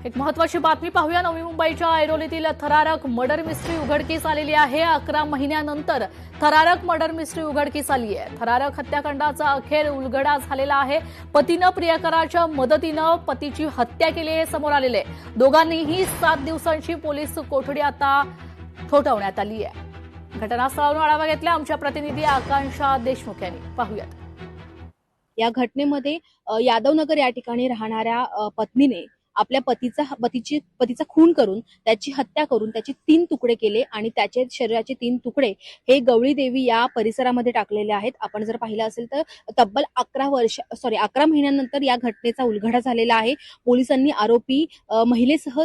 एक महत्त्वाची बातमी पाहूया। नवी मुंबईच्या ऐरोलीतील थरारक मर्डर मिस्ट्री उघडकीस आलेली आहे। 11 महिन्यानंतर थरारक मर्डर मिस्ट्री उघडकीस आली आहे। थरारक हत्याकांडाचा अखेर उलगडा झालेला आहे। पतीनं प्रियकराच्या मदतीनं पतीची हत्या केली हे समोर आलेले। दोघांनीही 7 दिवसांची पोलीस कोठडी आता ठोठावण्यात आली आहे। घटनास्थळावरून आढावा घेतला आमच्या प्रतिनिधी आकांक्षा देशमुख यांनी। पाहूयात। या घटनेमध्ये यादवनगर या ठिकाणी राहणाऱ्या पत्नीने आपल्या पतीचा खून करून त्याची हत्या करून त्याचे 3 तुकडे केले आणि त्याचे शरीराचे 3 तुकडे हे गवळी देवी या परिसरामध्ये टाकलेले आहेत। आपण जर पाहिलं असेल तर तब्बल 11 महिन्यानंतर या घटनेचा उलगडा झालेला आहे। पोलिसांनी आरोपी महिलेसह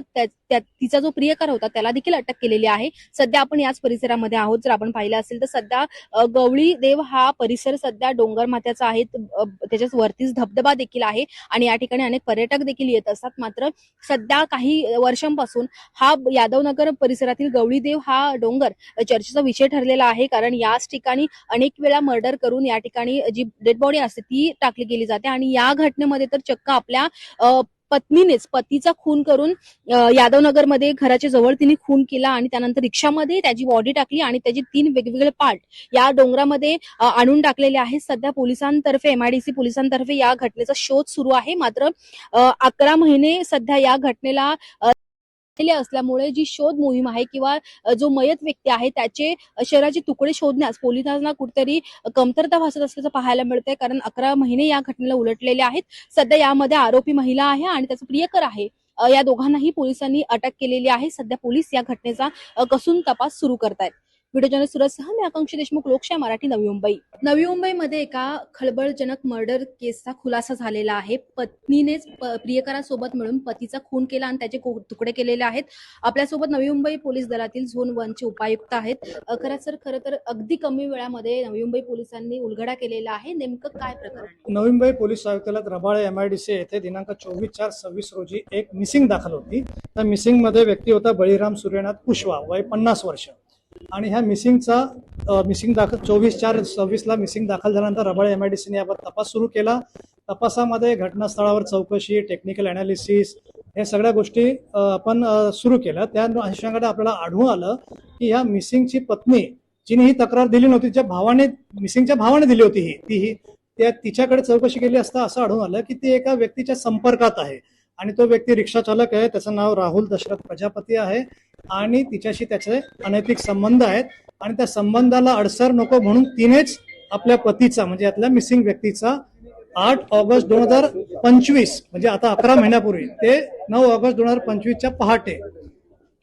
तिचा जो प्रियकर होता त्याला देखील अटक केलेली आहे। सध्या आपण याच परिसरामध्ये आहोत। जर आपण पाहिलं असेल तर सध्या गवळी देव हा परिसर सध्या डोंगर माथ्याचा आहे। त्याच्याच वरतीच धबधबा देखील आहे आणि या ठिकाणी अनेक पर्यटक देखील येत असतात। मात्र सध्या काही वर्षांपासून हा यादवनगर परिसरातील गवळी देव हा डोंगर चर्चेचा विषय ठरलेला आहे। कारण याच ठिकाणी अनेक वेळा मर्डर करून या ठिकाणी जी डेड बॉडी असते ती टाकली गेली जाते आणि या घटनेमध्ये तर चक्क आपल्या पत्नीनेच पतीचा खून करून यादवनगरमध्ये घराच्या जवळ तिने खून केला आणि त्यानंतर रिक्षामध्ये त्याची बॉडी टाकली आणि त्याचे 3 वेगवेगळे पार्ट या डोंगरामध्ये आणून टाकलेले आहेत। सध्या पोलिसांतर्फे MIDC पोलिसांतर्फे या घटनेचा शोध सुरू आहे। मात्र 11 महिने सध्या या घटनेला असल्यामुळे जी शोध मोहीम आहे किंवा जो मयत व्यक्ती आहे त्याचे शरीराचे तुकडे शोधण्यास पोलिसांना कुठेतरी कमतरता भासत असल्याचं पाहायला मिळतंय। कारण 11 महिने या घटनेला उलटलेले आहेत। सध्या यामध्ये आरोपी महिला आहे आणि त्याचा प्रियकर आहे। या दोघांनाही पोलिसांनी अटक केलेली आहे। सध्या पोलीस या घटनेचा कसून तपास सुरू करतायत। व्हिडिओ जर्नलिस्ट सुरजसह मी आकांक्षा देशमुख, लोकशाही मराठी, नवी मुंबई। नवी मुंबईमध्ये एका खळबळजनक मर्डर केसचा खुलासा झालेला आहे। पत्नीनेच प्रियकरासोबत मिळून पतीचा खून केला आणि त्याचे तुकडे केलेले आहेत। आपल्यासोबत नवी मुंबई पोलीस दलातील झोन 1 चे उपायुक्त आहेत। खरं तर अगदी कमी वेळामध्ये नवी मुंबई पोलिसांनी उलगडा केलेला आहे। नेमकं काय प्रकरण? नवी मुंबई पोलीस आयुक्तालयात रबाळे MIDC येथे दिनांक 24/4/26 रोजी एक मिसिंग दाखल होती। त्या मिसिंग मध्ये व्यक्ती होता बळीराम सूर्यनाथ कुशवा, वय 50 वर्ष। आणि ह्या मिसिंग दाखल 24/4/26 ला मिसिंग दाखल झाल्यानंतर रबाळे MIDC ने याबाबत तपास सुरू केला। तपासामध्ये घटनास्थळावर चौकशी, टेक्निकल अनालिसिस या सगळ्या गोष्टी आपण सुरू केल्या। त्या अनुषंगाने आपल्याला आढळून आलं की ह्या मिसिंगची पत्नी, जिने ही तक्रार दिली नव्हती, मिसिंगच्या भावाने दिली होती, तिच्याकडे चौकशी केली असता असं आढळून आलं की ती एका व्यक्तीच्या संपर्कात आहे आणि तो व्यक्ती रिक्षा चालक आहे। त्याचं नाव राहुल दशरथ प्रजापती आहे आणि तिच्याशी त्याचे अनैतिक संबंध आहेत आणि त्या संबंधाला अडसर नको म्हणून तिनेच आपल्या पतीचा म्हणजे यातल्या मिसिंग व्यक्तीचा 8 ऑगस्ट 2025 म्हणजे आता 11 महिन्यापूर्वी ते 9 ऑगस्ट 2025 पहाटे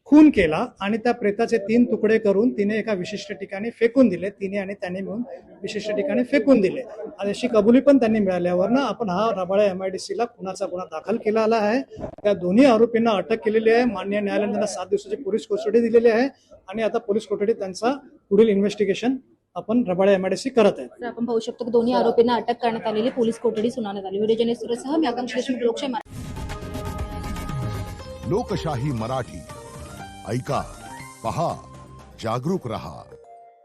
खून केला आणि त्या प्रेताचे 3 तुकडे करून तिने एका विशिष्ट ठिकाणी फेकून दिले। तिने आणि त्याने मिळून विशिष्ट ठिकाणी फेकून दिले। अशी कबुली पण त्यांनी मिळाल्यावरनं आपण हा रबाळे MIDC ला खुनाचा गुन्हा दाखल केला आहे। त्या दोन्ही आरोपींना अटक केलेली आहे। माननीय न्यायालयाने त्यांना 7 दिवसाची पोलीस कोठडी दिलेली आहे आणि आता पोलीस कोठडीत त्यांचा पुढील इन्व्हेस्टिगेशन आपण रबाळे MIDC करत आहे। आपण पाहू शकतो की दोन्ही आरोपींना अटक करण्यात आलेली, पोलीस कोठडी सुनावण्यात आली। व्हिडिओ जर्नलिस्ट सुरजसह मी आकांक्षा देशमुख, लोकशाही लोकशाही मराठी, ऐका, पहा, जागरूक रहा।